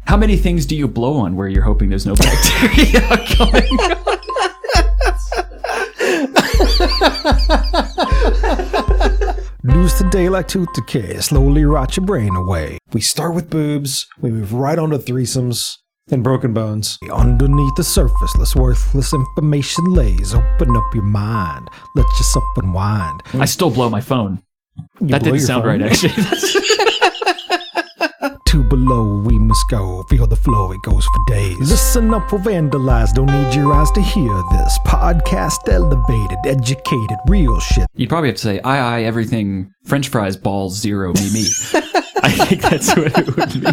How many things do you blow on where you're hoping there's no bacteria going on? News today like tooth decay, slowly rot your brain away. We start with boobs, we move right on to threesomes and broken bones. Underneath the surface, less worthless information lays. Open up your mind, let yourself unwind. I still blow my phone. That blow didn't your sound phone? right, actually. Two below, we must go. Feel the flow, it goes for days. Listen up or vandalize, don't need your eyes to hear this. Podcast elevated, educated, real shit. You'd probably have to say, aye, everything, French fries, balls, zero, me. I think that's what it would be.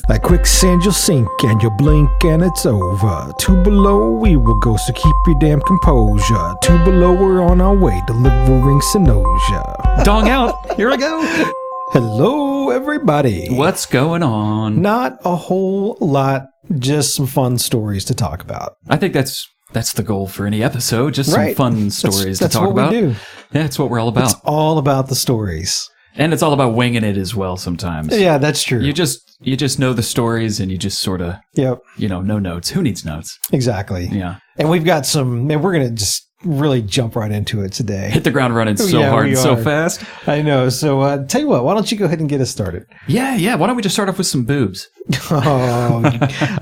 Like quicksand, you'll sink and you'll blink and it's over. Two below, we will go, so keep your damn composure. Two below, we're on our way, delivering Synosia. Dong out. Here I go. Hello, everybody. What's going on? Not a whole lot, just some fun stories to talk about. I think that's the goal for any episode. Just some fun stories to talk about. That's what we do. Yeah, that's what we're all about. It's all about the stories. And it's all about winging it as well sometimes. Yeah, that's true. You just know the stories and you just sort of, no notes. Who needs notes? Exactly. Yeah. And we've got we're going to just really jump right into it today. Hit the ground running so hard and so fast. I know. So tell you what, why don't you go ahead and get us started? Yeah. Why don't we just start off with some boobs? Oh,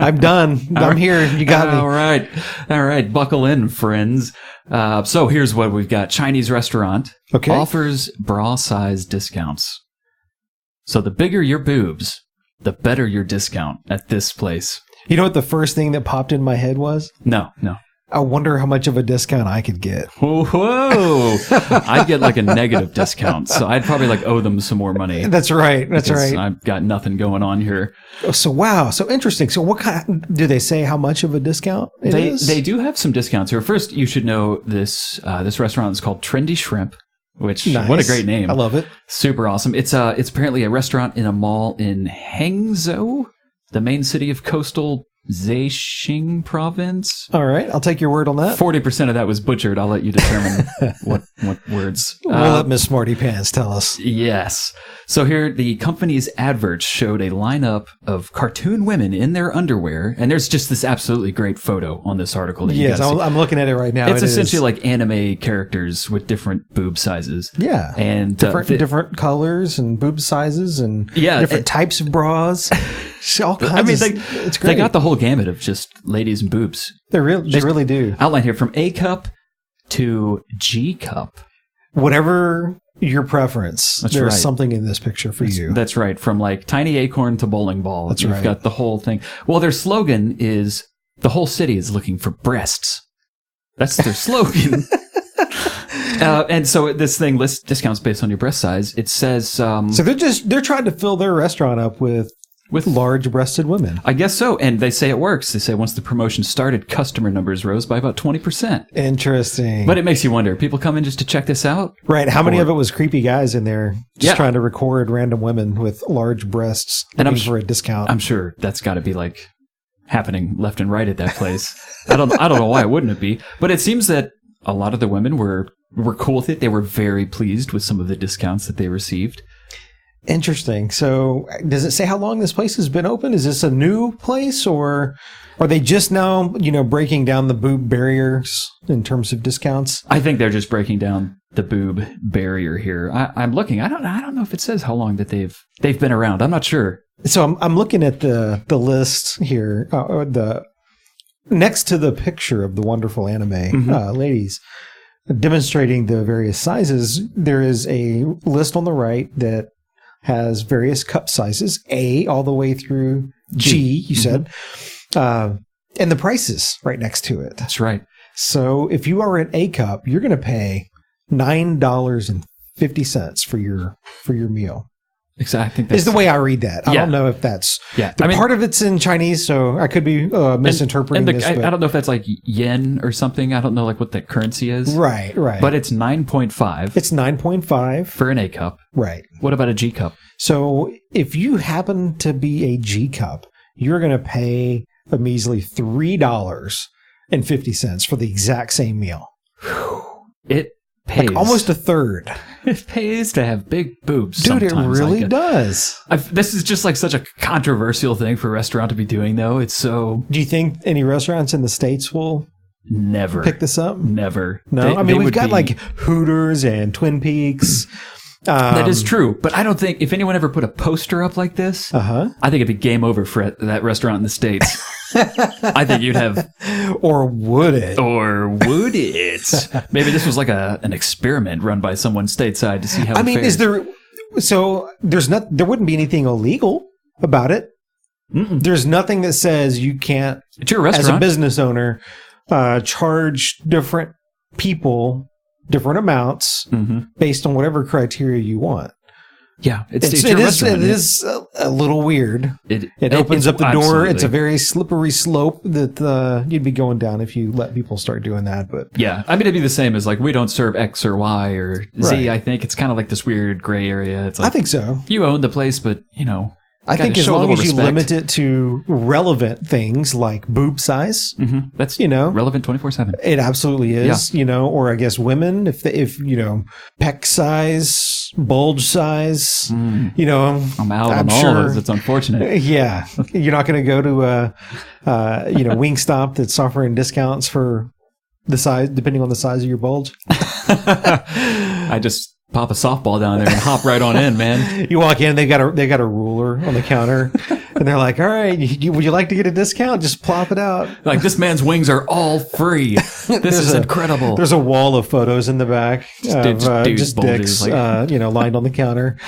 I'm done. I'm here. You got me. All right. Buckle in, friends. So here's what we've got. Chinese restaurant offers bra size discounts. So the bigger your boobs, the better your discount at this place. You know what the first thing that popped in my head was? No. I wonder how much of a discount I could get. Whoa. I'd get like a negative discount. So I'd probably owe them some more money. That's right. I've got nothing going on here. So, wow. So interesting. So what do they say how much of a discount it is? They do have some discounts here. First, you should know this restaurant is called Trendy Shrimp, which, what a great name. I love it. Super awesome. It's apparently a restaurant in a mall in Hangzhou, the main city of coastal Zhejiang province. All right, I'll take your word on that. 40% of that was butchered. I'll let you determine what words. We'll let Miss Smarty Pants tell us. Yes. So here, the company's adverts showed a lineup of cartoon women in their underwear, and there's just this absolutely great photo on this article. That yes, I'm looking at it right now. It's essentially like anime characters with different boob sizes. Yeah, and different colors and boob sizes and different types of bras. All kinds. It's great. They got the whole gamut of just ladies and boobs. They really do. Outline here from A cup to G cup. Whatever your preference, there's something in this picture for you. That's right. From like tiny acorn to bowling ball. You've got the whole thing. Well, their slogan is the whole city is looking for breasts. That's their slogan. And so this thing lists discounts based on your breast size. It says so they're trying to fill their restaurant up with large-breasted women. I guess so. And they say it works. They say once the promotion started, customer numbers rose by about 20%. Interesting. But it makes you wonder, people come in just to check this out? Right. How many of it was creepy guys in there just trying to record random women with large breasts looking for a discount? I'm sure that's got to be happening left and right at that place. I don't know why it wouldn't it be. But it seems that a lot of the women were cool with it. They were very pleased with some of the discounts that they received. Interesting. So does it say how long this place has been open? Is this a new place or are they just now, breaking down the boob barriers in terms of discounts? I think they're just breaking down the boob barrier here. I'm looking. I don't know if it says how long that they've been around. I'm not sure. So I'm looking at the list here, next to the picture of the wonderful anime ladies demonstrating the various sizes. There is a list on the right that has various cup sizes, A all the way through G, you said, and the prices right next to it. That's right. So if you are an A cup, you're going to pay $9.50 for your meal. Exactly. That's the way I read that. I don't know if that's part of it's in Chinese, so I could be misinterpreting this. I don't know if that's like yen or something. I don't know what that currency is. Right. But it's 9.5. It's 9.5 for an A cup. Right. What about a G cup? So if you happen to be a G cup, you're going to pay a measly $3.50 for the exact same meal. pays. Like almost a third. It pays to have big boobs. Dude, it sometimes. really does. This is just like such a controversial thing for a restaurant to be doing, though. It's so... Do you think any restaurants in the States will never pick this up? Never. No? We've got like Hooters and Twin Peaks. That is true. But I don't think if anyone ever put a poster up like this, I think it'd be game over for that restaurant in the States. I think you'd have... Or would it? Or would it? Maybe this was like an experiment run by someone stateside to see how it fares. Is there... So there wouldn't be anything illegal about it. Mm-mm. There's nothing that says you can't, it's your restaurant, as a business owner, charge different people different amounts based on whatever criteria you want. Yeah, it is a little weird. It opens up the door. Absolutely. It's a very slippery slope that you'd be going down if you let people start doing that. But yeah, I mean, it'd be the same as like we don't serve X or Y or Z. Right. I think it's kind of like this weird gray area. It's like, I think so. You own the place, but I think as long as you limit it to relevant things like boob size, that's relevant 24/7. It absolutely is. Yeah. Or I guess women, if pec size, bulge size, I'm out on all of those. It's unfortunate. Yeah, you're not going to go to Wingstop that's offering discounts for the size depending on the size of your bulge. I just pop a softball down there and hop right on in, man. You walk in, they got a ruler on the counter, and they're like, "All right, would you like to get a discount? Just plop it out." Like, this man's wings are all free. This is incredible. There's a wall of photos in the back of just dicks, lined on the counter.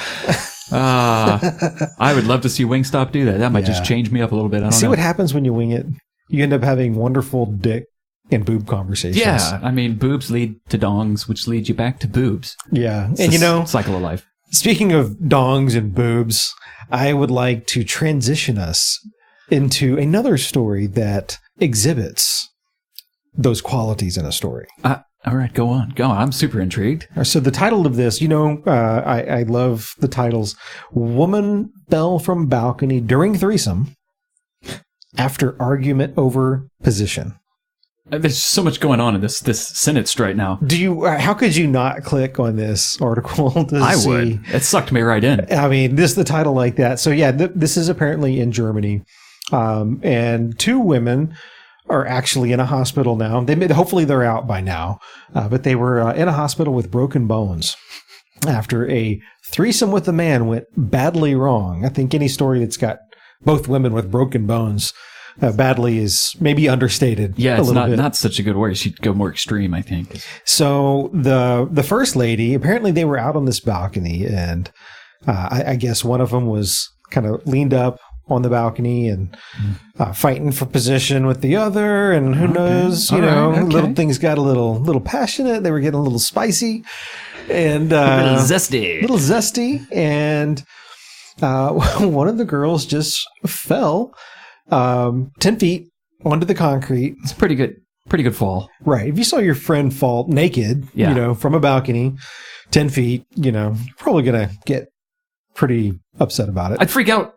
I would love to see Wingstop do that. That might just change me up a little bit. I don't know. What happens when you wing it. You end up having wonderful dick and boob conversations. Yeah, I mean, boobs lead to dongs, which leads you back to boobs. Yeah, and cycle of life. Speaking of dongs and boobs, I would like to transition us into another story that exhibits those qualities in a story. All right, go on. I'm super intrigued. So the title of this, I love the titles. Woman fell from balcony during threesome after argument over position. There's so much going on in this sentence right now. How could you not click on this article to see? I would. It sucked me right in. I mean, the title like that. So yeah, this is apparently in Germany. And two women are actually in a hospital now. Hopefully they're out by now. But they were in a hospital with broken bones after a threesome with a man went badly wrong. I think any story that's got both women with broken bones badly is maybe understated. Yeah, it's not such a good word. She'd go more extreme, I think. So the first lady, apparently they were out on this balcony, and I guess one of them was kind of leaned up on the balcony and fighting for position with the other, and who knows, little things got a little passionate. They were getting a little spicy and a little zesty, and one of the girls just fell 10 feet onto the concrete. It's a pretty good fall. Right. If you saw your friend fall naked, from a balcony, 10 feet, you're probably going to get pretty upset about it. I'd freak out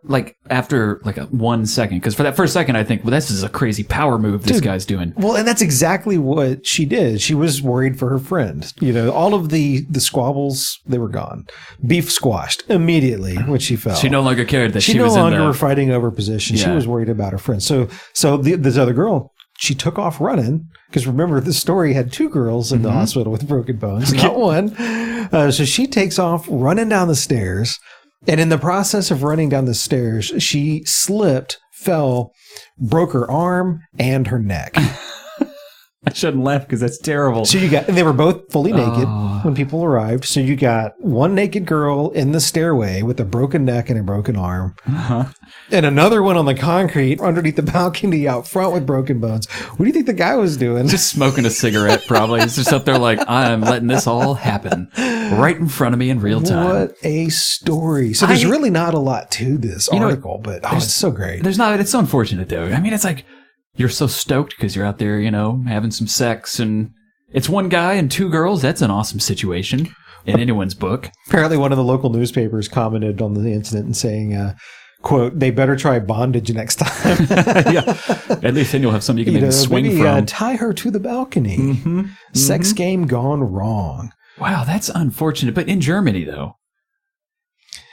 after 1 second, because for that first second I think, well, this is a crazy power move this guy's doing. Well, and that's exactly what she did. She was worried for her friend. All of the squabbles, they were gone. Beef squashed immediately when she fell. She no longer cared that she was no longer were fighting over position. Yeah. She was worried about her friend. So this other girl, she took off running, because remember, this story had two girls in the hospital with broken bones, not one. So she takes off running down the stairs. And in the process of running down the stairs, she slipped, fell, broke her arm and her neck. I shouldn't laugh because that's terrible. So they were both fully naked when people arrived. So you got one naked girl in the stairway with a broken neck and a broken arm. And another one on the concrete underneath the balcony out front with broken bones. What do you think the guy was doing? Just smoking a cigarette, probably. He's just up there like, I'm letting this all happen right in front of me in real time. What a story. So there's really not a lot to this article, but it's so great. There's not. It's so unfortunate, though. I mean, it's like, you're so stoked because you're out there, having some sex, and it's one guy and two girls. That's an awesome situation in anyone's book. Apparently one of the local newspapers commented on the incident and saying, quote, "They better try bondage next time." Yeah. At least then you'll have something you can maybe swing from. Tie her to the balcony. Sex game gone wrong. Wow, that's unfortunate. But in Germany, though.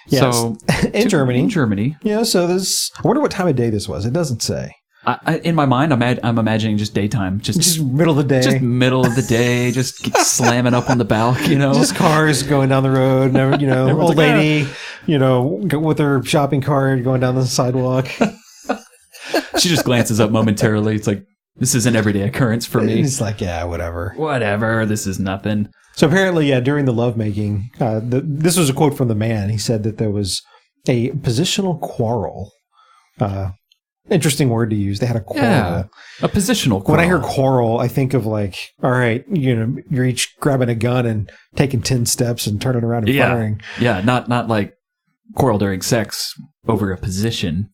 Yes. So, in Germany. In Germany. Yeah, so I wonder what time of day this was. It doesn't say. In my mind, I'm imagining just daytime. Just middle of the day. Just middle of the day, just slamming up on the balcony, Just cars going down the road, old lady, with her shopping cart going down the sidewalk. She just glances up momentarily. It's like, this is an everyday occurrence for me. It's like, yeah, whatever. Whatever, this is nothing. So apparently, during the lovemaking, this was a quote from the man. He said that there was a positional quarrel. Interesting word to use. They had a quarrel. Yeah, a positional quarrel. When I hear quarrel, I think of like, all right, you're each grabbing a gun and taking 10 steps and turning around and firing. Yeah, not like quarrel during sex over a position.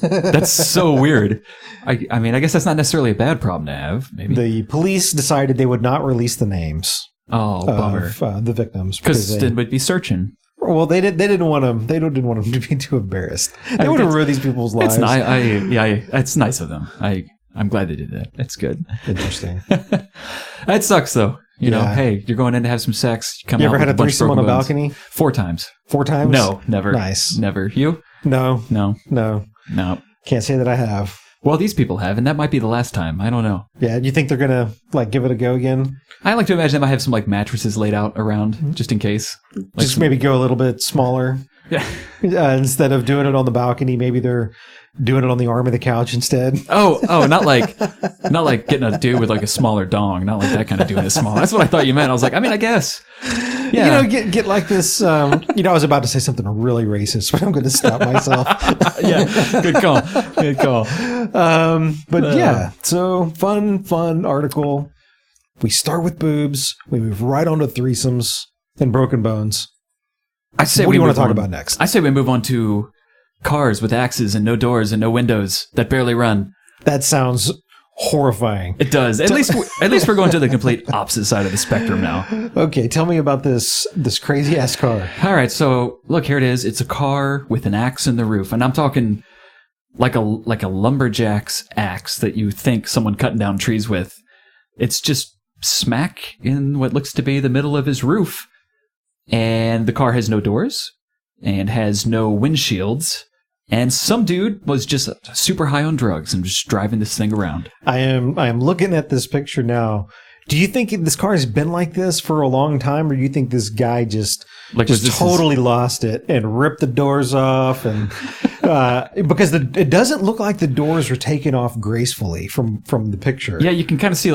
That's so weird. I mean, I guess that's not necessarily a bad problem to have. Maybe the police decided they would not release the names. Oh, bummer. Of the victims because they would be searching. Well, they didn't want them. They didn't want them to be too embarrassed. They would have ruined these people's lives. It's nice of them. I'm glad they did that. That's good. Interesting. That sucks though. You know, hey, you're going in to have some sex. You ever had a threesome on a balcony? 4 times. 4 times? No, never. Nice. Never. You? No. Can't say that I have. Well, these people have, and that might be the last time. I don't know. Yeah, do you think they're gonna give it a go again? I like to imagine they might have some mattresses laid out around just in case. Just maybe go a little bit smaller. Yeah. Instead of doing it on the balcony, maybe they're doing it on the arm of the couch instead. Oh, not like getting a dude with a smaller dong. Not like that kind of doing it small. That's what I thought you meant. I was like, I guess. Yeah. Get like this. I was about to say something really racist, but I'm going to stop myself. Yeah. Good call. Good call. But yeah, so fun article. We start with boobs. We move right on to threesomes and broken bones. I say what do you want to talk about next? I say we move on to cars with axes and no doors and no windows that barely run. That sounds horrifying. It does. At least we're going to the complete opposite side of the spectrum now. Okay, tell me about this crazy ass car. All right, so look, here it is. It's a car with an axe in the roof, and I'm talking like a lumberjack's axe that you think someone cutting down trees with. It's just smack in what looks to be the middle of his roof. And the car has no doors and has no windshields. And some dude was just super high on drugs and just driving this thing around. I am looking at this picture now. Do you think this car has been like this for a long time, or do you think this guy just totally lost it and ripped the doors off? And because it doesn't look like the doors were taken off gracefully from the picture. Yeah, you can kind of see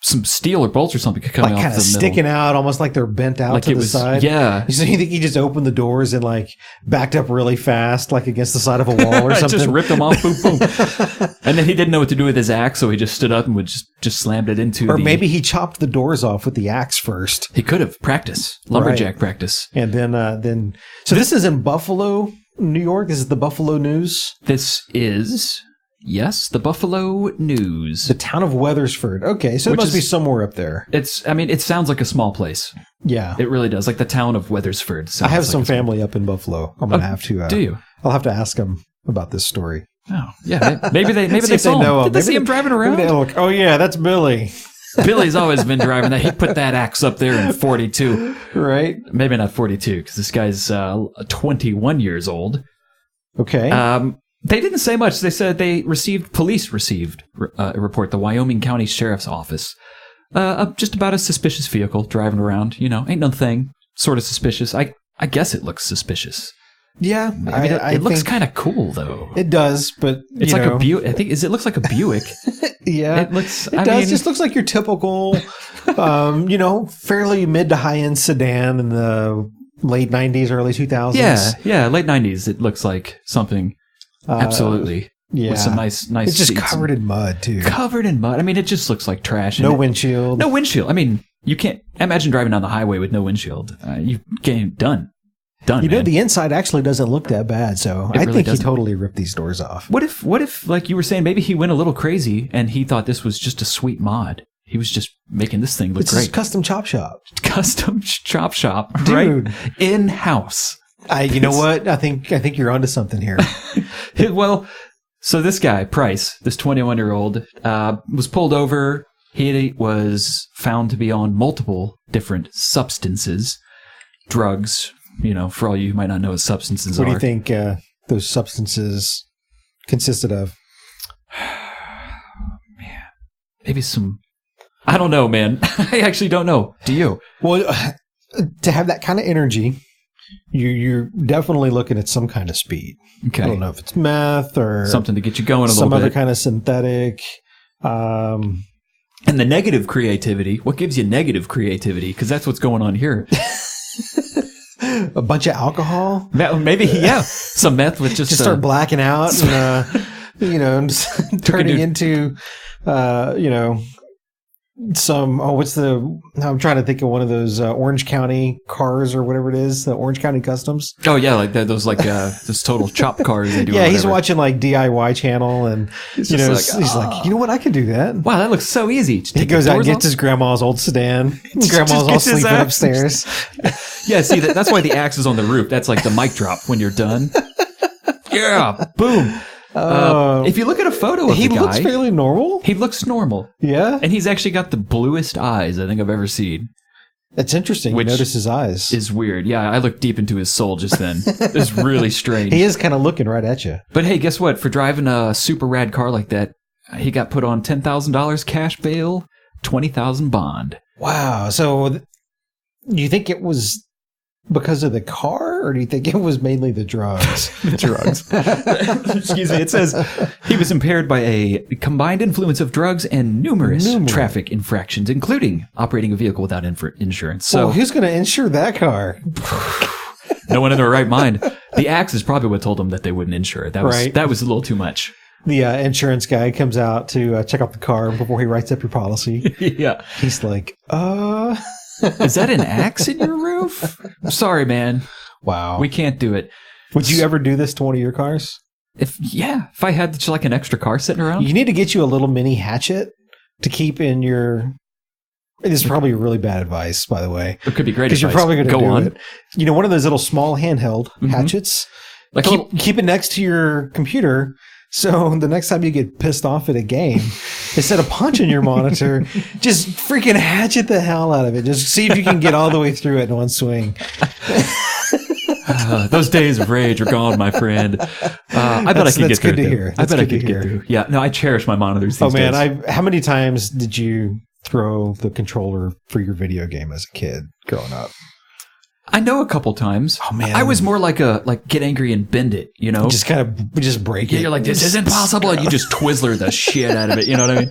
some steel or bolts or something coming off the middle. Kind of sticking out, almost like they're bent out to the side. Yeah. So you think he just opened the doors and backed up really fast, against the side of a wall or something? Just ripped them off, boom, boom. And then he didn't know what to do with his axe, so he just stood up and just slammed it into maybe he chopped the doors off with the axe first. He could have. Practice. Lumberjack practice. And then... So this is in Buffalo, New York? Is it the Buffalo News? This is... Yes, the Buffalo News. The town of Wethersford. Okay, so it must be somewhere up there. It sounds like a small place. Yeah. It really does. Like the town of Wethersford. I have some family up in Buffalo. I'm going to have to... do you? I'll have to ask them about this story. Oh, yeah. Maybe they saw him. Did they see him driving around? Maybe they look, oh, yeah, that's Billy. Billy's always been driving that. He put that axe up there in 42. Right. Maybe not 42, because this guy's 21 years old. Okay. They didn't say much. They said police received a report, the Wyoming County Sheriff's Office, just about a suspicious vehicle driving around. Ain't nothing. Sort of suspicious. I guess it looks suspicious. Yeah. It looks kind of cool, though. It does, but it's like a Buick. I think it looks like a Buick. Yeah. It looks. It does. Just looks like your typical, fairly mid to high end sedan in the late 90s, early 2000s. Yeah. Late 90s. It looks like something. Absolutely. Yeah. With some nice It's just seats. covered in mud, too. Covered in mud. It just looks like trash. No windshield. No windshield. You can't imagine driving down the highway with no windshield. You can't. Done. The inside actually doesn't look that bad, so I think he totally ripped these doors off. What if, like you were saying, maybe he went a little crazy and he thought this was just a sweet mod? He was just making this thing look great. It's a custom chop shop. Custom chop shop. Dude. Right? In-house. You know what? I think you're onto something here. Well, so this guy, Price, this 21-year-old, was pulled over He was found to be on multiple different substances, drugs, for all you who might not know what substances are. What do you think those substances consisted of? Man, maybe some... I don't know, man. I actually don't know. Do you? Well, to have that kind of energy, you're definitely looking at some kind of speed. Okay. I don't know if it's meth or... something to get you going a little bit. Some other kind of synthetic... And the negative creativity. What gives you negative creativity? Because that's what's going on here. A bunch of alcohol? Maybe, yeah. Some meth with just start blacking out and, turning into, I'm trying to think of one of those Orange County cars or whatever it is, the Orange County Customs. Oh, yeah, like those total chop cars they do. Yeah, he's watching like DIY channel and, he's like, you know what, I could do that. Wow, that looks so easy. He goes out and gets his grandma's old sedan. Grandma's all sleeping upstairs. Yeah, see, that's why the axe is on the roof. That's like the mic drop when you're done. Yeah, boom. If you look at a photo of the guy... He looks fairly normal. He looks normal. Yeah. And he's actually got the bluest eyes I think I've ever seen. That's interesting. You notice his eyes. Is weird. Yeah, I looked deep into his soul just then. It's really strange. He is kind of looking right at you. But hey, guess what? For driving a super rad car like that, he got put on $10,000 cash bail, $20,000 bond. Wow. So you think it was... because of the car, or do you think it was mainly the drugs? The drugs. Excuse me. It says he was impaired by a combined influence of drugs and numerous traffic infractions, including operating a vehicle without insurance. So who's going to insure that car? No one in their right mind. The axe is probably what told them that they wouldn't insure it. That was a little too much. The insurance guy comes out to check out the car before he writes up your policy. Yeah. He's like, Is that an axe in your roof? Sorry, man. Wow. We can't do it. Would you ever do this to one of your cars? If I had like an extra car sitting around. You need to get you a little mini hatchet to keep in your... This is probably really bad advice, by the way. It could be great advice. Because you're probably going to do it. One of those little small handheld hatchets. Like keep it next to your computer. So the next time you get pissed off at a game, instead of punching your monitor, just freaking hatchet the hell out of it. Just see if you can get all the way through it in one swing. Those days of rage are gone, my friend. I bet I could get through it. I bet I could get through. Yeah, no, I cherish my monitors these days. Oh man, how many times did you throw the controller for your video game as a kid growing up? I know a couple times. Oh man, I was more like get angry and bend it, Just kind of break it. You're like, this isn't possible, and you just Twizzler the shit out of it. You know what I mean?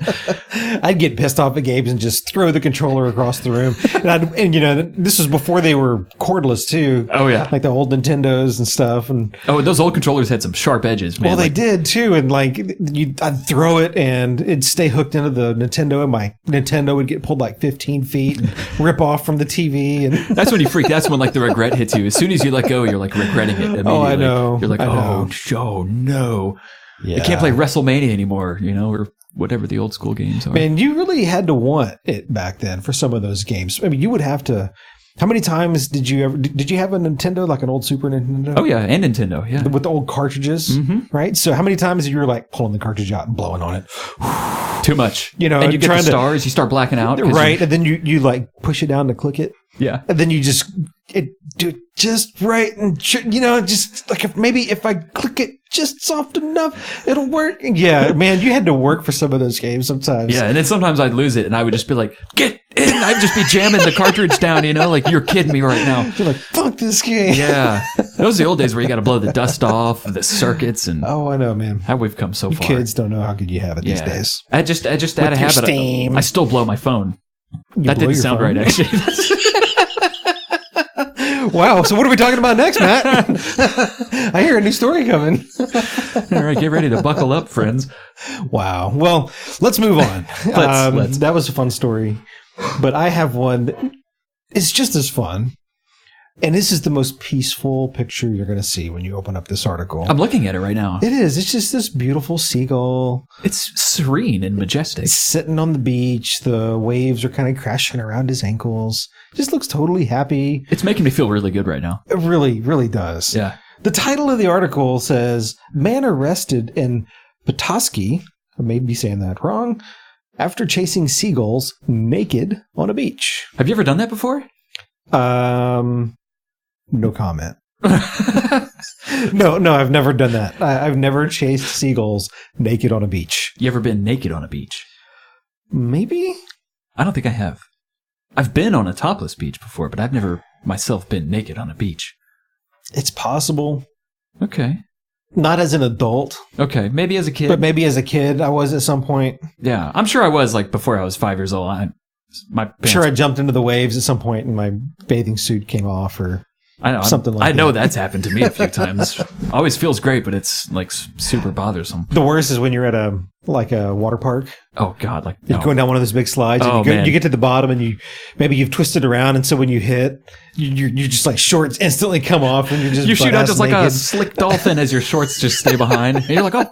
I'd get pissed off at games and just throw the controller across the room. And this was before they were cordless too. Oh yeah, like the old Nintendos and stuff. And those old controllers had some sharp edges, man. Well, they did too. And I'd throw it and it'd stay hooked into the Nintendo, and my Nintendo would get pulled like 15 feet and rip off from the TV. And that's when you freak. That's when the regret hits you. As soon as you let go, you're like regretting it immediately. Oh, I know. You're like, oh no. Yeah. You can't play WrestleMania anymore, or whatever the old school games are. Man, you really had to want it back then for some of those games. I mean, you would have to... How many times did you have a Nintendo, like an old Super Nintendo? Oh, yeah, and Nintendo, yeah. With the old cartridges, right? So how many times you were like pulling the cartridge out and blowing on it? Too much. And you get the stars, you start blacking out. Right, and then you like push it down to click it. Yeah. And then you just do it just right, and just like if I click it just soft enough, it'll work. Yeah, man, you had to work for some of those games sometimes. Yeah, and then sometimes I'd lose it, and I would just be like, "Get in!" I'd just be jamming the cartridge down, like you're kidding me right now. You're like, "Fuck this game." Yeah, those are the old days where you got to blow the dust off the circuits, and I know, man. How we've come so far. Kids don't know how good you have it these days. I just had a habit. I still blow my phone. That didn't sound right, actually. Wow. So what are we talking about next, Matt? I hear a new story coming. All right. Get ready to buckle up, friends. Wow. Well, let's move on. Let's. That was a fun story. But I have one that is just as fun. And this is the most peaceful picture you're going to see when you open up this article. I'm looking at it right now. It is. It's just this beautiful seagull. It's serene and majestic. He's sitting on the beach. The waves are kind of crashing around his ankles. Just looks totally happy. It's making me feel really good right now. It really, really does. Yeah. The title of the article says, "Man arrested in Petoskey," I may be saying that wrong, after chasing seagulls naked on a beach. Have you ever done that before? No comment. No, I've never done that. I've never chased seagulls naked on a beach. You ever been naked on a beach? Maybe? I don't think I have. I've been on a topless beach before, but I've never myself been naked on a beach. It's possible. Okay. Not as an adult. Okay, maybe as a kid. But maybe as a kid, I was at some point. Yeah, I'm sure I was, like, before I was 5 years old. I'm sure I jumped into the waves at some point and my bathing suit came off or something like that. I know that's happened to me a few times. Always feels great, but it's, like, super bothersome. The worst is when you're at a water park. Oh, God. Like, you're going down one of those big slides and you get to the bottom and maybe you've twisted around, and so when you hit, you're just like shorts instantly come off and you're just... You shoot out just naked. Like a slick dolphin as your shorts just stay behind. And you're like, oh,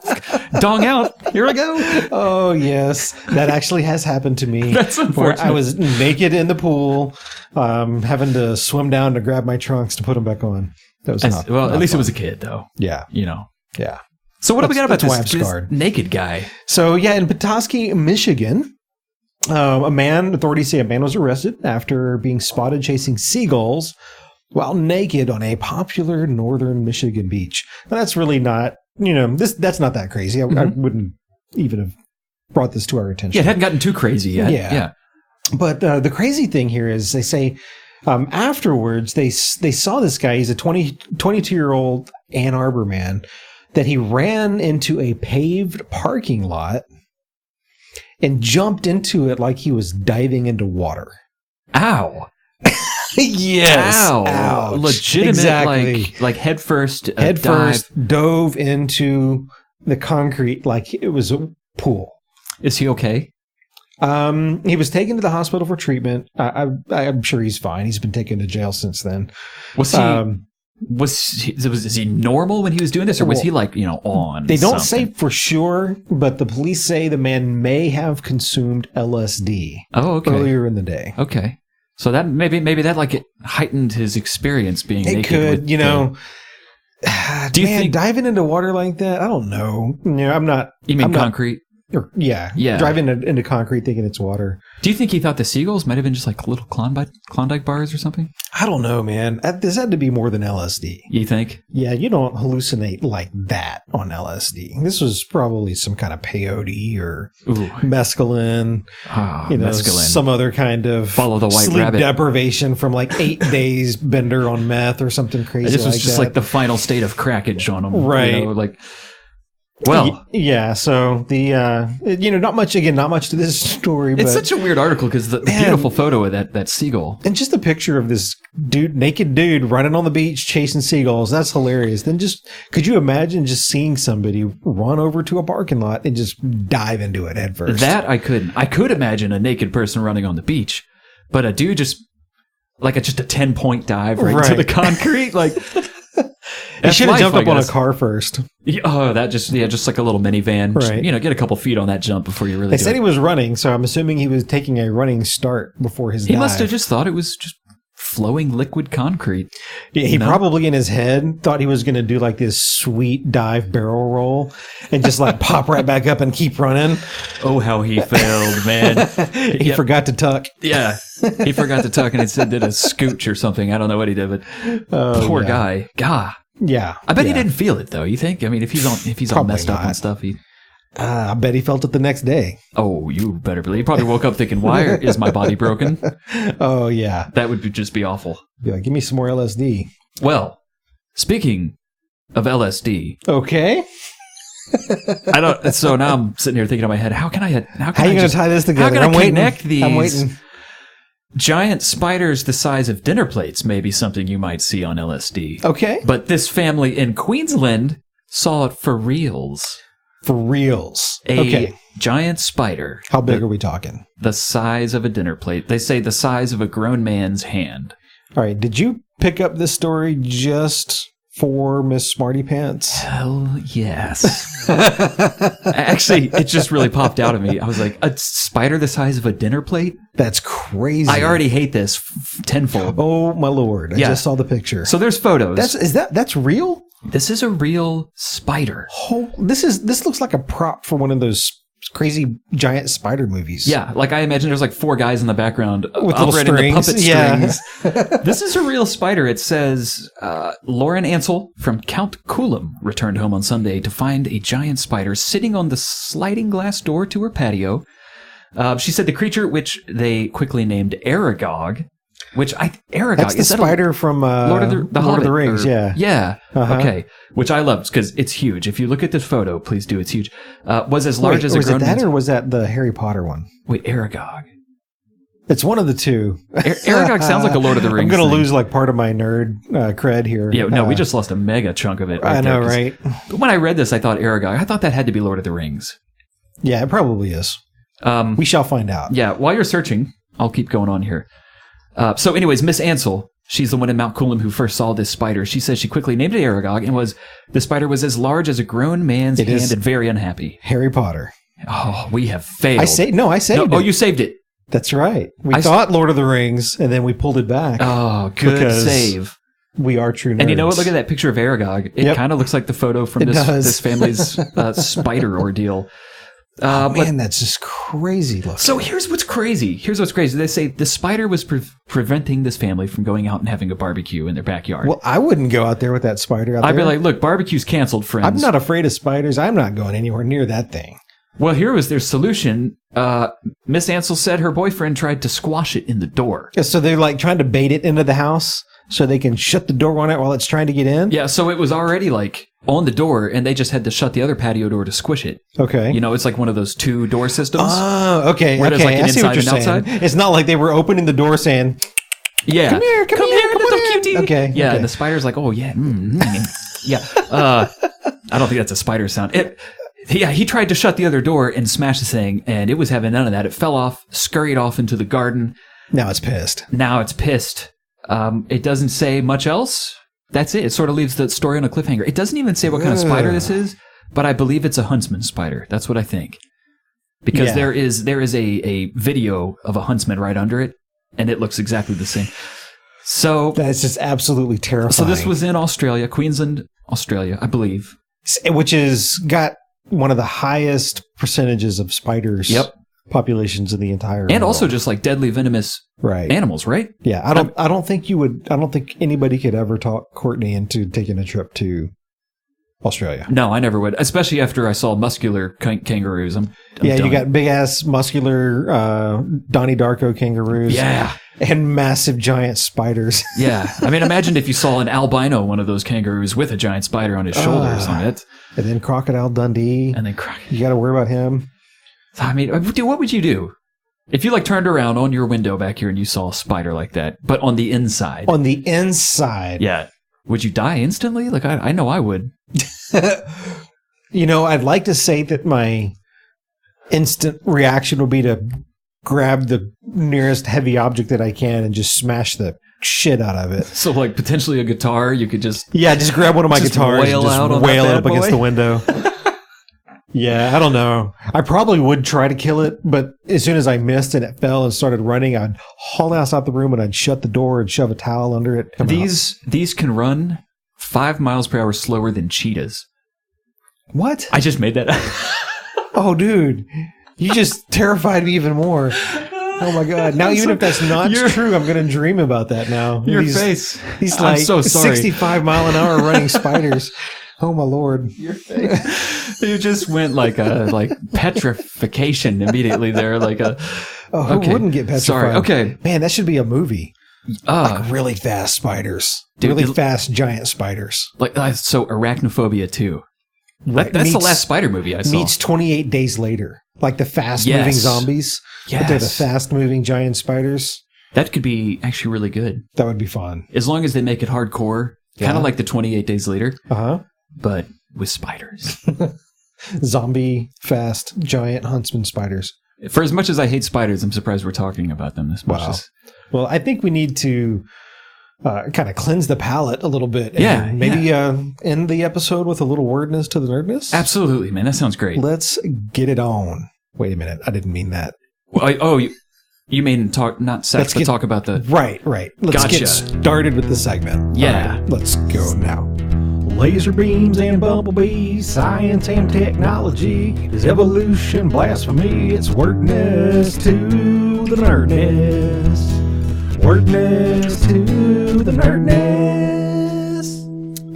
dong out. Here I go. Oh, yes. That actually has happened to me. That's unfortunate. I was naked in the pool, having to swim down to grab my trunks to put them back on. That was not at least fun. It was a kid, though. Yeah. You know. Yeah. So what do we got about this naked guy? So, yeah, in Petoskey, Michigan, authorities say a man was arrested after being spotted chasing seagulls while naked on a popular northern Michigan beach. Now, that's really not, that's not that crazy. I wouldn't even have brought this to our attention. Yeah, it hadn't gotten too crazy yet. Yeah. But the crazy thing here is they say afterwards they saw this guy. He's a 22-year-old Ann Arbor man that he ran into a paved parking lot and jumped into it like he was diving into water. Ow. Yes. Ow. Ouch. Legitimate, exactly. like head first. Dove into the concrete like it was a pool. Is he okay? He was taken to the hospital for treatment. I'm sure he's fine. He's been taken to jail since then. Was he normal when he was doing this, or was he on? They don't something? say for sure, but the police say the man may have consumed LSD. Oh, okay. Earlier in the day. Okay, so that maybe that it heightened his experience being naked. It could, Do you think diving into water like that? I don't know. I'm not. You mean concrete? Yeah. Driving into concrete thinking it's water. Do you think he thought the seagulls might have been just like little Klondike bars or something? I don't know, man. This had to be more than LSD. You think? Yeah, you don't hallucinate like that on LSD. This was probably some kind of peyote or mescaline. Mescaline. Some other kind of follow the white sleep rabbit deprivation from like 8 days bender on meth or something crazy. This was just like the final state of crackage on him, right? Well, yeah. So the not much to this story. It's such a weird article because the beautiful photo of that seagull and just the picture of this naked dude running on the beach chasing seagulls. That's hilarious. Then could you imagine just seeing somebody run over to a parking lot and just dive into it head first? That I couldn't. I could imagine a naked person running on the beach, but a dude just a 10-point dive right into the concrete He should have jumped up on a car first. Oh, just like a little minivan. Right. Just, get a couple feet on that jump before you really. They said he was running, so I'm assuming he was taking a running start before his dive. He must have just thought it was just flowing liquid concrete. Yeah, he probably in his head thought he was going to do like this sweet dive barrel roll and just pop right back up and keep running. Oh, how he failed, man. He forgot to tuck. Yeah. He forgot to tuck and instead did a scooch or something. I don't know what he did, but poor guy. Gah. Yeah. I bet he didn't feel it though. You think? I mean, if he's all messed up and stuff, I bet he felt it the next day. Oh, you better believe. He probably woke up thinking, why is my body broken? Oh, yeah. That would just be awful. Be like, give me some more LSD. Well, speaking of LSD. Okay. So now I'm sitting here thinking in my head, how are you going to tie this together? How can I connect these? I'm waiting. Giant spiders the size of dinner plates may be something you might see on LSD. Okay. But this family in Queensland saw it for reals. For reals. A giant spider. How big are we talking? The size of a dinner plate. They say the size of a grown man's hand. All right. Did you pick up this story just for Miss Smarty Pants? Hell yes. Actually, it just really popped out at me. I was like, a spider the size of a dinner plate? That's crazy. I already hate this tenfold. Oh, my Lord. I just saw the picture. So there's photos. That's real? This is a real spider. This looks like a prop for one of those crazy giant spider movies. Yeah, like I imagine there's like 4 guys in the background with operating the puppet strings. Yeah. This is a real spider. It says, Lauren Ansel from Count Coolum returned home on Sunday to find a giant spider sitting on the sliding glass door to her patio. She said the creature, which they quickly named Aragog, Aragog, that's the spider from Lord of the Rings, yeah. Yeah, okay. Which I loved because it's huge. If you look at this photo, please do, it's huge. Was as large as a grown man's... or was that the Harry Potter one? Wait, Aragog. It's one of the two. Aragog sounds like a Lord of the Rings I'm going to lose like part of my nerd cred here. Yeah, no, we just lost a mega chunk of it. I know, right? When I read this, I thought Aragog. I thought that had to be Lord of the Rings. Yeah, it probably is. We shall find out. Yeah, while you're searching, I'll keep going on here. So anyways, Miss Ansel, she's the one in Mount Coolum who first saw this spider. She says she quickly named it Aragog, and the spider was as large as a grown man's hand and very unhappy. Harry Potter. Oh, we have failed. I saved it. Oh, you saved it. That's right. We thought Lord of the Rings, and then we pulled it back. Oh, good save. We are true nerds. And you know what? Look at that picture of Aragog. It kind of looks like the photo from this family's spider ordeal. Man, that's just crazy looking. So here's what's crazy. They say the spider was preventing this family from going out and having a barbecue in their backyard. Well, I wouldn't go out there with that spider out there. I'd be like, look, barbecue's canceled, friends. I'm not afraid of spiders. I'm not going anywhere near that thing. Well, here was their solution. Miss Ansel said her boyfriend tried to squash it in the door. Yeah, so they're like trying to bait it into the house so they can shut the door on it while it's trying to get in? Yeah, so it was already like on the door, and they just had to shut the other patio door to squish it. Okay. You know, it's like one of those 2-door systems. Oh, okay. Where there's like an I see what inside you're and saying. outside. It's not like they were opening the door saying, yeah. Come here, little cutie. Okay. Yeah, okay. and the spider's like, oh, yeah. Yeah. I don't think that's a spider sound. He tried to shut the other door and smash the thing, and it was having none of that. It fell off, scurried off into the garden. Now it's pissed. It doesn't say much else. That's it. It sort of leaves the story on a cliffhanger. It doesn't even say what kind of spider this is, but I believe it's a huntsman spider. That's what I think. Because there is a video of a huntsman right under it, and it looks exactly the same. So that's just absolutely terrifying. So this was in Australia, Queensland, Australia, I believe. Which has got one of the highest percentages of spiders. Yep. Populations in the entire and world. Also just like deadly venomous animals, right? Yeah, I don't think anybody could ever talk Courtney into taking a trip to Australia. No, I never would, especially after I saw muscular kangaroos. I'm done. You got big ass muscular Donnie Darko kangaroos. Yeah. And massive giant spiders. Yeah. I mean, imagine if you saw an albino one of those kangaroos with a giant spider on his shoulders on it. And then Crocodile Dundee. You got to worry about him. I mean, what would you do if you like turned around on your window back here and you saw a spider like that, but on the inside? On the inside. Yeah. Would you die instantly? Like, I know I would. I'd like to say that my instant reaction would be to grab the nearest heavy object that I can and just smash the shit out of it. So, like, potentially a guitar, you could just... Yeah, just grab one of my guitars and just wail it up against the window. Yeah, I don't know. I probably would try to kill it, but as soon as I missed and it fell and started running, I'd haul ass out the room and I'd shut the door and shove a towel under it. These can run 5 miles per hour slower than cheetahs. What? I just made that up. Oh, dude. You just terrified me even more. Oh my God. Now, even if that's not true, I'm going to dream about that now. Your face. These like 65 mile an hour running spiders. Oh my Lord. Your face. You just went like petrification immediately there. Who wouldn't get petrified? Sorry. Okay. Man, that should be a movie. Like really fast spiders. Dude, really fast giant spiders. So Arachnophobia 2. Right. That's the last spider movie I saw. Meets 28 Days Later. Like the fast-moving zombies. Yes. But they're the fast-moving giant spiders. That could be actually really good. That would be fun. As long as they make it hardcore. Kind of like the 28 Days Later. Uh-huh. But with spiders. Zombie, fast, giant huntsman spiders. For as much as I hate spiders, I'm surprised we're talking about them this much. Wow. Well, I think we need to kind of cleanse the palate a little bit. And maybe end the episode with a little wordness to the nerdness. Absolutely, man. That sounds great. Let's get it on. Wait a minute. I didn't mean that. You mean talk, not sex, but talk about the... Right. Let's get started with the segment. Yeah. Right, let's go now. laser beams and bumblebees, science and technology. Is evolution blasphemy? It's wordness to the nerdness. Wordness to the nerdness.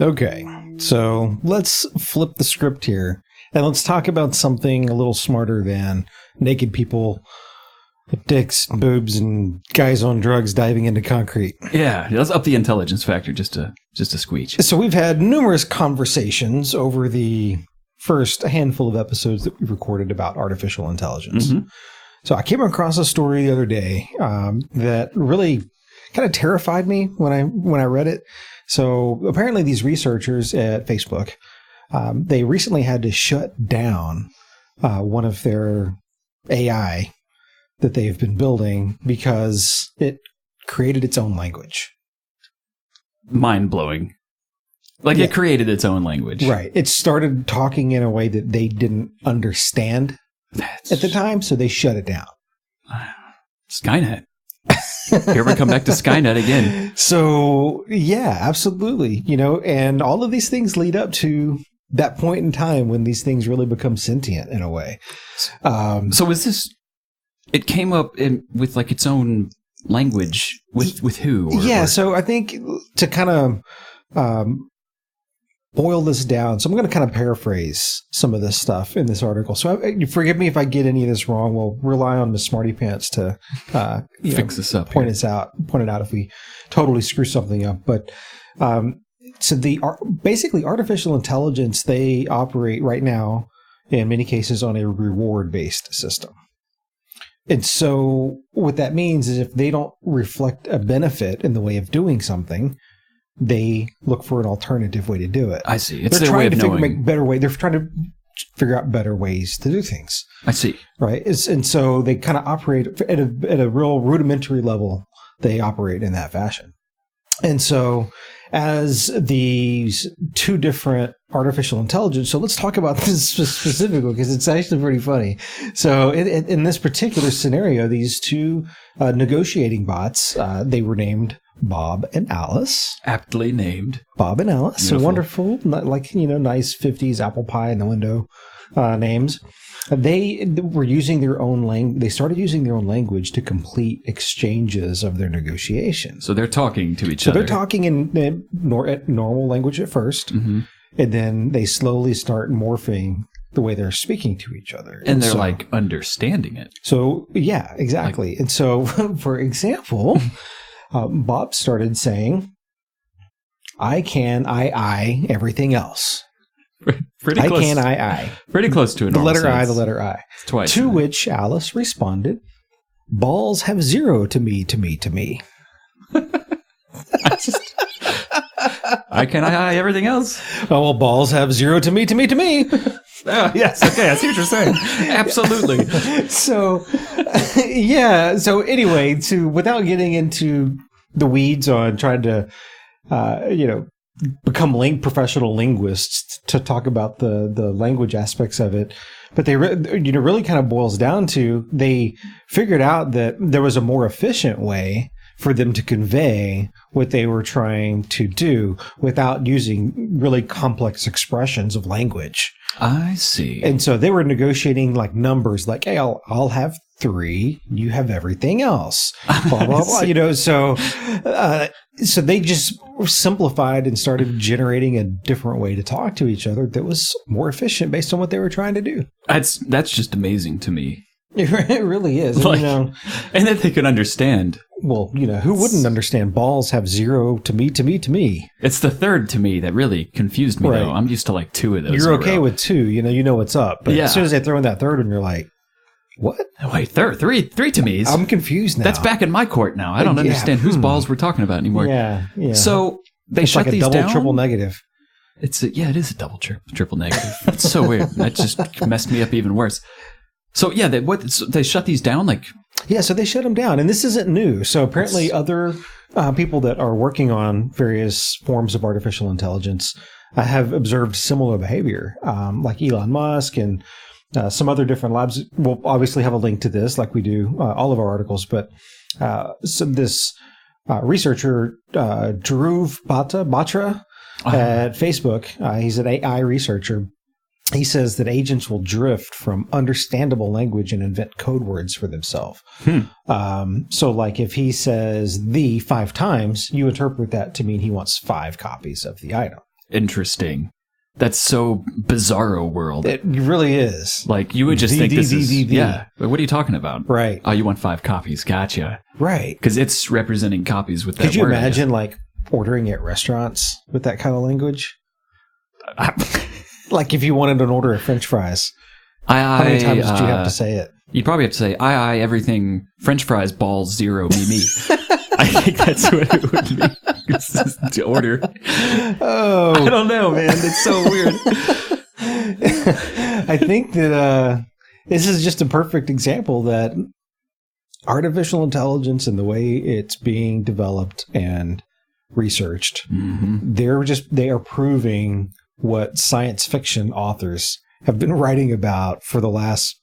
Okay, so let's flip the script here and let's talk about something a little smarter than naked people with dicks, boobs, and guys on drugs diving into concrete. Yeah, let's up the intelligence factor just a squeech. So we've had numerous conversations over the first handful of episodes that we recorded about artificial intelligence. Mm-hmm. So I came across a story the other day that really kind of terrified me when I read it. So apparently these researchers at Facebook, they recently had to shut down one of their AI that they've been building because it created its own language. Mind-blowing. Like it created its own language. Right. It started talking in a way that they didn't understand at the time, so they shut it down. Skynet. Here we come back to Skynet again. So, yeah, absolutely. And all of these things lead up to that point in time when these things really become sentient in a way. So is this... It came up with like its own language with who? So I think to kind of boil this down, so I'm going to kind of paraphrase some of this stuff in this article. So forgive me if I get any of this wrong. We'll rely on Miss Smarty Pants to fix this up, point it out if we totally screw something up. But so basically artificial intelligence, they operate right now in many cases on a reward-based system. And so what that means is if they don't reflect a benefit in the way of doing something, they look for an alternative way to do it. I see. It's their way of knowing. Make better way. They're trying to figure out better ways to do things. I see. Right. And so they kind of operate at a real rudimentary level. They operate in that fashion. And so as these two different artificial intelligence, so let's talk about this specifically because it's actually pretty funny. So in this particular scenario, these two negotiating bots, they were named Bob and Alice. Aptly named. Bob and Alice. Beautiful. So wonderful, like, nice 50s apple pie in the window names. They were using their own language. They started using their own language to complete exchanges of their negotiations. So they're talking to each other. So they're talking in normal language at first, mm-hmm. and then they slowly start morphing the way they're speaking to each other. And they're like understanding it. So, yeah, exactly. And so, for example, Bob started saying, I everything else. Pretty close. I. Pretty close to a normal the sentence. letter I. Twice. To which Alice responded, balls have zero to me. I everything else. Oh, well, balls have zero to me. Yes, okay, I see what you're saying. Absolutely. So, yeah. So anyway, without getting into the weeds on trying to, become professional linguists to talk about the language aspects of it. But they really kind of boils down to they figured out that there was a more efficient way for them to convey what they were trying to do without using really complex expressions of language. I see. And so they were negotiating like numbers like, hey, I'll have 3, you have everything else. Blah, blah, blah. So they just simplified and started generating a different way to talk to each other that was more efficient based on what they were trying to do. That's just amazing to me. It really is. And that they could understand. Well, who wouldn't understand balls have zero to me? It's the third to me that really confused me, though. I'm used to like 2 of those. You're okay with 2, you know what's up. But as soon as they throw in that third one, you're like, what? Wait, three to me. I'm confused now. That's back in my court now. I don't understand whose balls we're talking about anymore. Yeah. So they shut these down. It's like a double, triple negative. It is a double, triple negative. It's so weird. That just messed me up even worse. So yeah, they shut these down like. Yeah, so they shut them down, and this isn't new. So apparently, other people that are working on various forms of artificial intelligence have observed similar behavior, like Elon Musk and some other different labs. We'll obviously have a link to this, like we do all of our articles. But so this researcher, Dhruv Batra, at Facebook. He's an AI researcher. He says that agents will drift from understandable language and invent code words for themselves. So like if he says the 5 times, you interpret that to mean he wants 5 copies of the item. Interesting. That's so bizarro world. It really is. Like you would just think this is, yeah. What are you talking about? Right. Oh, you want 5 copies. Gotcha. Right. Because it's representing copies with that word. Could you imagine like ordering at restaurants with that kind of language? Like if you wanted an order of French fries, how many times did you have to say it? You'd probably have to say, I, everything, French fries, balls, 0, me. I think that's what it would be. To order. Oh. I don't know, man. It's so weird. I think that this is just a perfect example that artificial intelligence and the way it's being developed and researched, they are proving what science fiction authors have been writing about for the last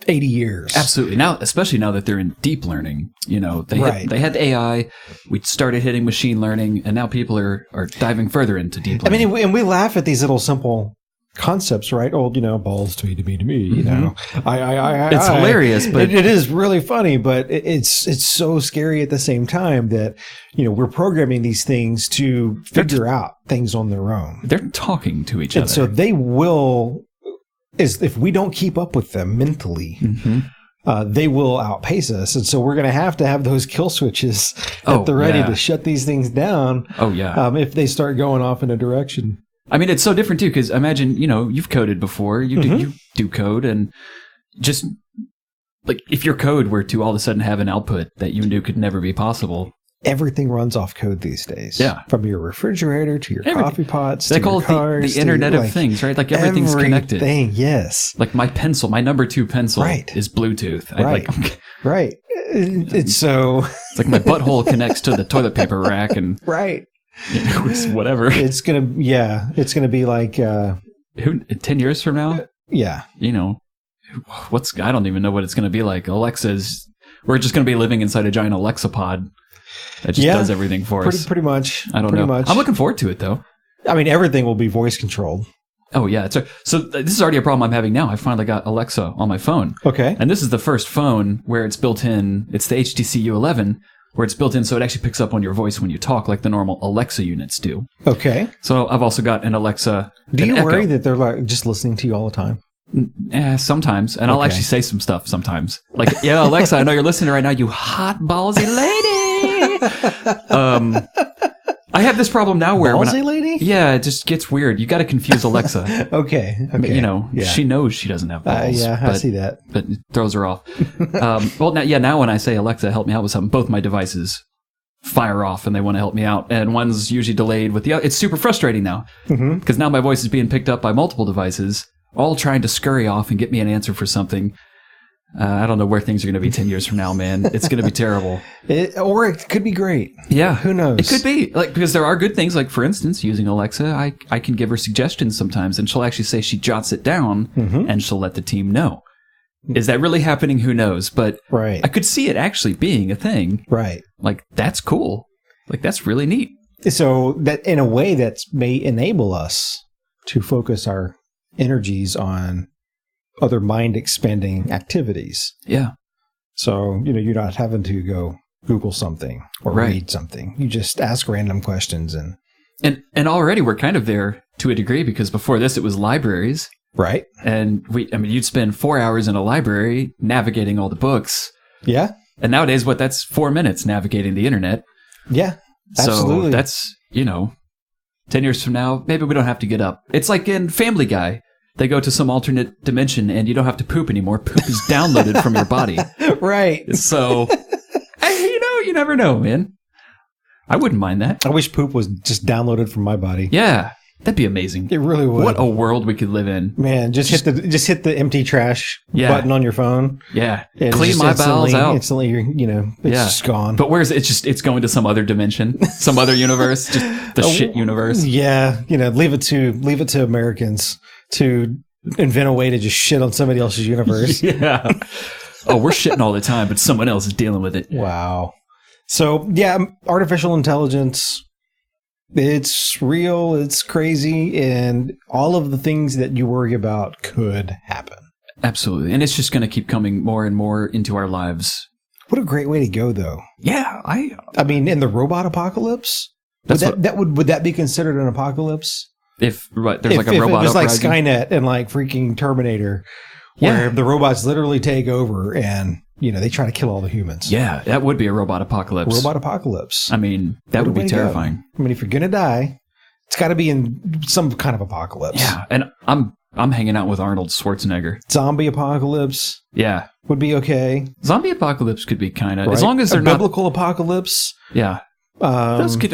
80 years. Absolutely. Now, especially now that they're in deep learning, they had AI, we started hitting machine learning, and now people are diving further into deep learning. I mean, and we laugh at these little simple concepts, right? Oh, balls to me, you know. It's hilarious, but it is really funny, but it's so scary at the same time that, we're programming these things to figure out things on their own. They're talking to each other. And so they will, if we don't keep up with them mentally, they will outpace us. And so we're going to have those kill switches at the ready to shut these things down. Oh, yeah. If they start going off in a direction. I mean, it's so different, too, because imagine, you've coded before. You do code, and just, like, if your code were to all of a sudden have an output that you knew could never be possible. Everything runs off code these days. Yeah. From your refrigerator to your coffee pots they to call your it cars. the Internet of Things, right? Like, everything's connected. Everything, yes. Like, my pencil, my number 2 pencil is Bluetooth. Right. It's so... It's like my butthole connects to the toilet paper rack and... Right. Whatever. It's gonna be like 10 years from now. Yeah, I don't even know what it's gonna be like. We're just gonna be living inside a giant Alexa pod that just does everything for us. Pretty much. I don't know. I'm looking forward to it though. I mean, everything will be voice controlled. Oh yeah, so this is already a problem I'm having now. I finally got Alexa on my phone. Okay, and this is the first phone where it's built in. It's the HTC U11. Where it's built in so it actually picks up on your voice when you talk like the normal Alexa units do. Okay. So I've also got an Alexa. Do you worry that they're like just listening to you all the time? Sometimes. And I'll actually say some stuff sometimes. Like, yeah, Alexa, I know you're listening right now, you hot ballsy lady. I have this problem now where ballsy lady? Yeah, it just gets weird. You got to confuse Alexa. Okay. She knows she doesn't have balls. I see that. But it throws her off. Now when I say Alexa, help me out with something, both my devices fire off and they want to help me out. And one's usually delayed with the other. It's super frustrating now because now my voice is being picked up by multiple devices, all trying to scurry off and get me an answer for something. I don't know where things are going to be 10 years from now, man. It's going to be terrible. Or it could be great. Yeah. Who knows? It could be. Because there are good things. Like, for instance, using Alexa, I can give her suggestions sometimes, and she'll actually say she jots it down, and she'll let the team know. Is that really happening? Who knows? But I could see it actually being a thing. Right. Like, that's cool. Like, that's really neat. So, that in a way, that may enable us to focus our energies on other mind-expanding activities. Yeah. So, you're not having to go Google something or read something. You just ask random questions. And already we're kind of there to a degree because before this it was libraries. Right. And you'd spend 4 hours in a library navigating all the books. Yeah. And nowadays, that's 4 minutes navigating the internet. Yeah, absolutely. So that's, 10 years from now, maybe we don't have to get up. It's like in Family Guy. They go to some alternate dimension and you don't have to poop anymore. Poop is downloaded from your body. Right. So, you never know, man. I wouldn't mind that. I wish poop was just downloaded from my body. Yeah. That'd be amazing. It really would. What a world we could live in. Man, just hit the empty trash button on your phone. Yeah. Clean my bowels out. Instantly, it's just gone. But where's it's going to some other dimension, some other universe, just the shit universe. Yeah. Leave it to Americans to invent a way to just shit on somebody else's universe. Yeah. Oh, we're shitting all the time, but someone else is dealing with it. Wow. So, yeah, artificial intelligence, It's real, it's crazy, and all of the things that you worry about could happen. Absolutely. And it's just going to keep coming more and more into our lives. What a great way to go, though. Yeah. I mean, in the robot apocalypse, would that be considered an apocalypse? If there's like a robot it was uprising? Like Skynet and like freaking Terminator, where the robots literally take over and, they try to kill all the humans. Yeah, that would be a robot apocalypse. Robot apocalypse. I mean, that would be terrifying. I mean, if you're going to die, it's got to be in some kind of apocalypse. Yeah, and I'm hanging out with Arnold Schwarzenegger. Zombie apocalypse. Yeah. Would be okay. Zombie apocalypse could be kind of, right? As long as they're not biblical apocalypse. Yeah. Those could,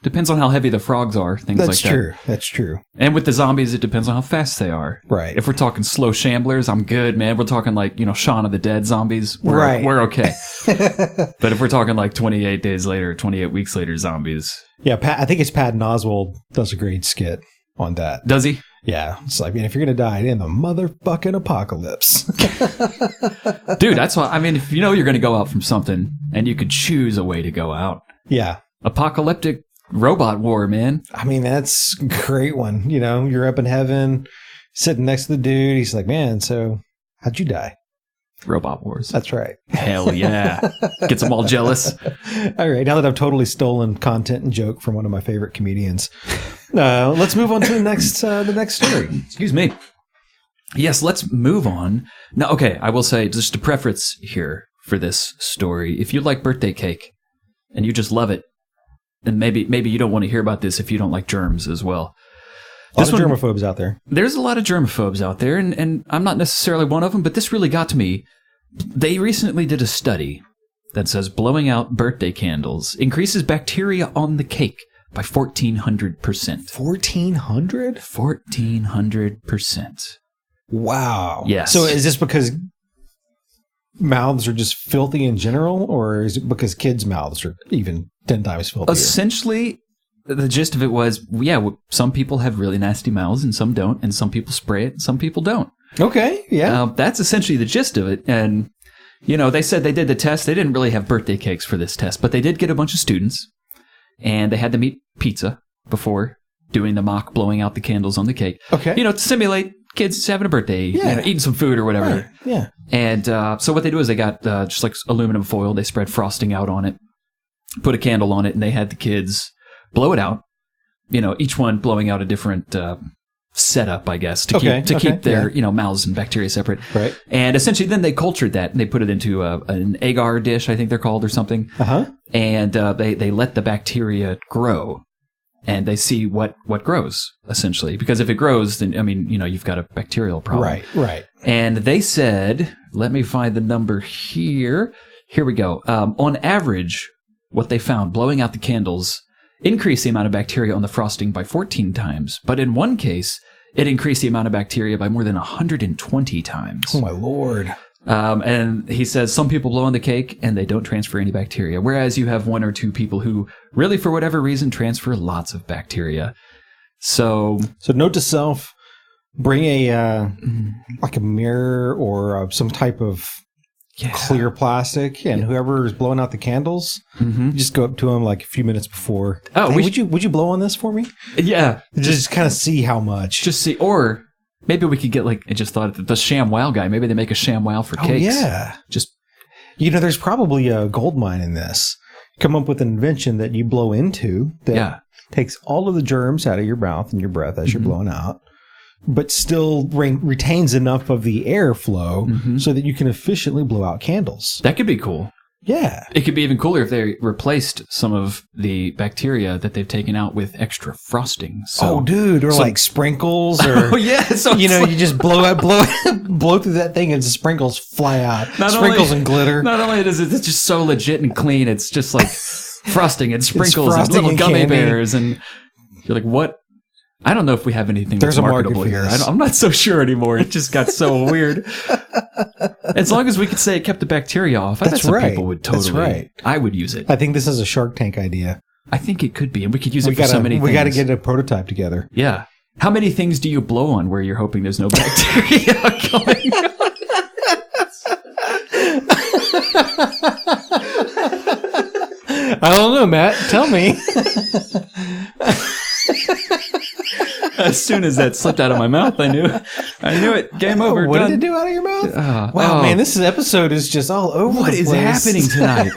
depends on how heavy the frogs are, things like that. That's true. That's true. And with the zombies, it depends on how fast they are. Right. If we're talking slow shamblers, I'm good, man. We're talking like, Shaun of the Dead zombies. We're okay. But if we're talking like 28 days later, 28 weeks later zombies. Yeah, I think it's Patton Oswalt does a great skit on that. Does he? Yeah. It's like, if you're going to die in the motherfucking apocalypse. Dude, that's why, if you're going to go out from something and you could choose a way to go out. Yeah. Apocalyptic robot war, man. That's a great one. You're up in heaven, sitting next to the dude. He's like, man, so how'd you die? Robot wars. That's right. Hell yeah. Gets them all jealous. All right. Now that I've totally stolen content and joke from one of my favorite comedians, let's move on to the next story. Excuse me. Yes, let's move on. Now, okay, I will say, just a preface here for this story. If you like birthday cake and you just love it, and maybe you don't want to hear about this if you don't like germs as well. A lot of germaphobes out there. There's a lot of germaphobes out there, and I'm not necessarily one of them, but this really got to me. They recently did a study that says blowing out birthday candles increases bacteria on the cake by 1,400%. 1,400? 1,400%. Wow. Yes. So is this because mouths are just filthy in general, or is it because kids' mouths are even 10 times filthier? Essentially, the gist of it was, some people have really nasty mouths and some don't, and some people spray it and some people don't. Okay, yeah. That's essentially the gist of it. And, they said they did the test. They didn't really have birthday cakes for this test, but they did get a bunch of students, and they had them eat pizza before doing the mock blowing out the candles on the cake. Okay. To simulate kids having a birthday, eating some food or whatever. Right. Yeah. And so what they do is they got just like aluminum foil. They spread frosting out on it, put a candle on it, and they had the kids blow it out. Each one blowing out a different setup, I guess, to keep their mouths and bacteria separate. Right. And essentially, then they cultured that and they put it into an agar dish, I think they're called, or something. And they let the bacteria grow. And they see what grows, essentially. Because if it grows, then, you've got a bacterial problem. Right. And they said, let me find the number here. Here we go. On average, what they found, blowing out the candles increased the amount of bacteria on the frosting by 14 times. But in one case, it increased the amount of bacteria by more than 120 times. Oh, my Lord. And he says some people blow on the cake and they don't transfer any bacteria, whereas you have one or two people who really, for whatever reason, transfer lots of bacteria. So note to self, bring a mirror or some type of clear plastic, and whoever is blowing out the candles, just go up to them like a few minutes before. Oh, hey, would you blow on this for me? Yeah, just kind of see how much. Just see, or maybe we could get I just thought the ShamWow guy. Maybe they make a ShamWow for cakes. Yeah, just there's probably a gold mine in this. Come up with an invention that you blow into that takes all of the germs out of your mouth and your breath as you're blowing out, but still retains enough of the airflow so that you can efficiently blow out candles. That could be cool. Yeah. It could be even cooler if they replaced some of the bacteria that they've taken out with extra frosting. So, like sprinkles or so you just blow through that thing and sprinkles fly out. Sprinkles and glitter. Not only is it just so legit and clean, it's just like frosting and sprinkles and little gummy candy. Bears, and you're like, what? I don't know if we have anything that's marketable here. I'm not so sure anymore. It just got so weird. As long as we could say it kept the bacteria off, I bet some people would totally. That's right. I would use it. I think this is a Shark Tank idea. I think it could be, and we could use it for so many things. We got to get a prototype together. Yeah. How many things do you blow on where you're hoping there's no bacteria going on? I don't know, Matt. Tell me. As soon as that slipped out of my mouth, I knew it. Game over. What done. did it do out of your mouth? Wow, man, this episode is just all over What the is place. happening tonight?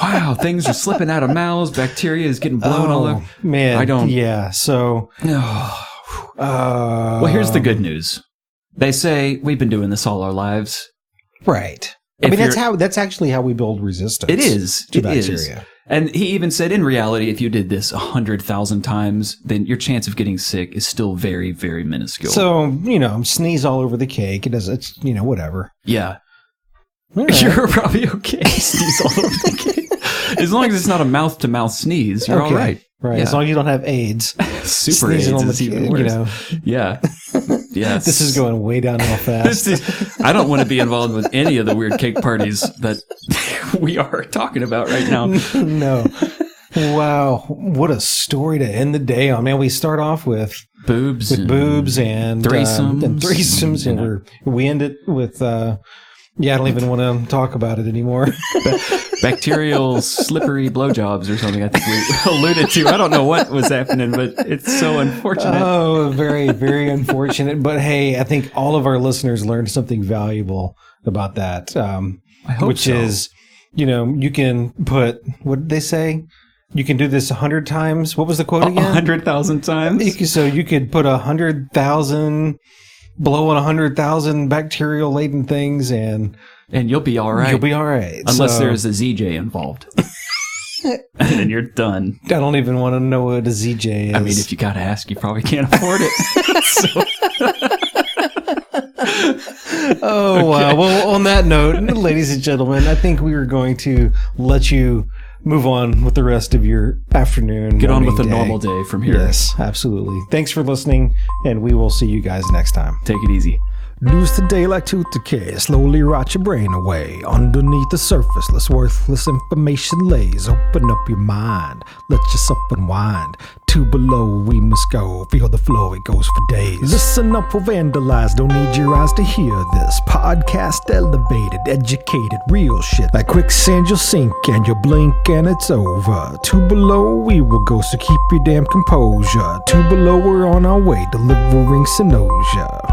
Wow, things are slipping out of mouths. Bacteria is getting blown all over. Man, I don't. Yeah, so. Well, here's the good news. They say we've been doing this all our lives. Right. I mean, that's actually how we build resistance. It is. To it bacteria. Is. And he even said, in reality, if you did this 100,000 times, then your chance of getting sick is still very, very minuscule. So, sneeze all over the cake. It's whatever. Yeah. Right. You're probably okay. Sneeze all over the cake. As long as it's not a mouth-to-mouth sneeze, you're all right. Right. Yeah. As long as you don't have AIDS. Super AIDS is even worse. Yeah. Yes. This is going way downhill fast. I don't want to be involved with any of the weird cake parties that we are talking about right now. No. Wow. What a story to end the day on. Man, we start off with boobs and threesomes. And we end it with... I don't even want to talk about it anymore. Bacterial, slippery blowjobs or something, I think we alluded to. I don't know what was happening, but it's so unfortunate. Oh, very, very unfortunate. But hey, I think all of our listeners learned something valuable about that. I hope which is, you can put, what did they say? You can do this 100 times. What was the quote again? 100,000 times. So you could put 100,000... blow on 100,000 bacterial-laden things, and you'll be all right. You'll be all right. Unless there's a ZJ involved. And then you're done. I don't even want to know what a ZJ is. I mean, if you got to ask, you probably can't afford it. Oh, okay. Wow. Well, on that note, ladies and gentlemen, I think we are going to let you move on with the rest of your afternoon. Get on with a normal day from here. Yes, absolutely. Thanks for listening, and we will see you guys next time. Take it easy. Lose the day like tooth decay, slowly rot your brain away. Underneath the surface, less worthless information lays. Open up your mind, let yourself unwind. Two below, we must go. Feel the flow, it goes for days. Listen up or vandalize, don't need your eyes to hear this. Podcast elevated, educated, real shit. Like quicksand, you'll sink and you'll blink and it's over. Two below, we will go, so keep your damn composure. Two below, we're on our way, delivering Synosia.